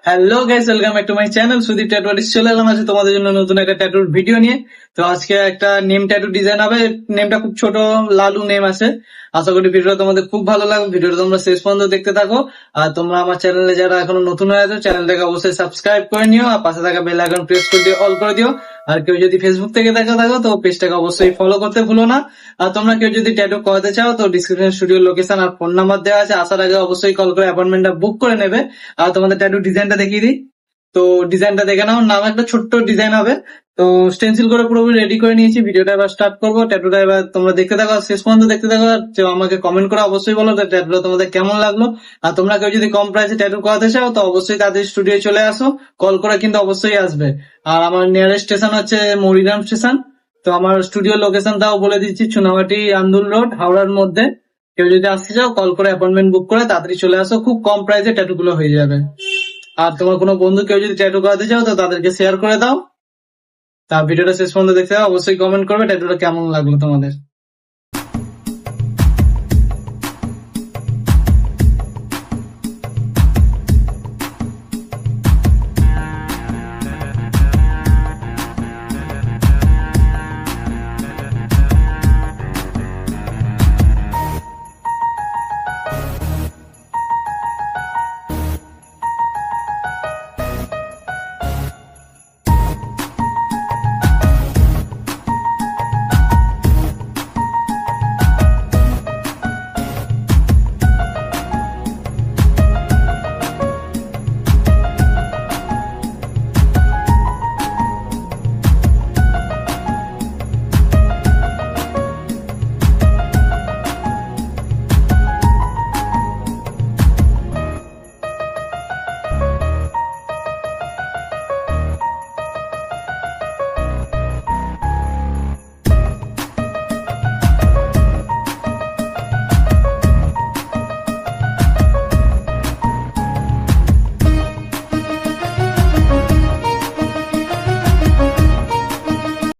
Hello guys, welcome back to my channel Sudip tattoo artist. চলে এলাম আছে তোমাদের জন্য নতুন একটা ট্যাটুর ভিডিও নিয়ে। তো আজকে একটা নেম ট্যাটু ডিজাইন হবে। নেমটা খুব ছোট, লালু নেম আছে। আশা করি ভিডিওটা তোমাদের খুব ভালো লাগবে। ভিডিওটা তোমরা শেষ পর্যন্ত দেখতে থাকো। আর তোমরা আমার চ্যানেলে যারা এখনো নতুন হয়ে আছো, চ্যানেলটাকে অবশ্যই সাবস্ক্রাইব করে নিও আর পাশে থাকা বেল আইকন প্রেস করে দিয়ে অল করে দিও। আর কেউ যদি ফেসবুক থেকে দেখা থাকো তো পেজটাকে অবশ্যই ফলো করতে ভুলো না। আর তোমরা কেউ যদি ট্যাটু করাতে চাও তো ডিসক্রিপশন স্টুডিও লোকেশন আর ফোন নাম্বার দেওয়া আছে। আসার আগে অবশ্যই কল করে অ্যাপয়েন্টমেন্টটা বুক করে নেবে। আর তোমাদের ট্যাটু ডিজাইনটা দেখিয়ে দিই। তো ডিজাইনটা দেখে নাও। নাম একটা ছোট্ট ডিজাইন হবে। তো স্টেন্সিল করে পুরোপুরি রেডি করে নিয়েছি। ভিডিওটা এবার স্টার্ট করবো। ট্যাটুটা এবার তোমরা দেখতে থাকো, শেষ পর্যন্ত দেখতে থাকো। আর আমাকে কমেন্ট করে অবশ্যই বলো ট্যাটুটা তোমাদের কেমন লাগলো। আর তোমরা কেউ যদি কম প্রাইসে ট্যাটু করাতে চাও তো অবশ্যই তাদের স্টুডিও চলে আসো। কল করে কিন্তু অবশ্যই আসবে। আর আমার নিয়ারেস্ট স্টেশন হচ্ছে মরিরাম স্টেশন। তো আমার স্টুডিও লোকেশনটাও বলে দিচ্ছি, চুনাভাটি আন্দুল রোড, হাওড়ার মধ্যে। কেউ যদি আসতে চাও কল করে অ্যাপয়েন্টমেন্ট বুক করে তাড়াতাড়ি চলে আসো। খুব কম প্রাইসে ট্যাটু গুলো হয়ে যাবে। আর তোমার কোনো বন্ধু কেউ যদি ট্যাটু করাতে চাও তো তাদেরকে শেয়ার করে দাও। তা ভিডিওটা শেষ পর্যন্ত দেখতে হবে, অবশ্যই কমেন্ট করবে ট্যাটুটা কেমন লাগলো তোমাদের।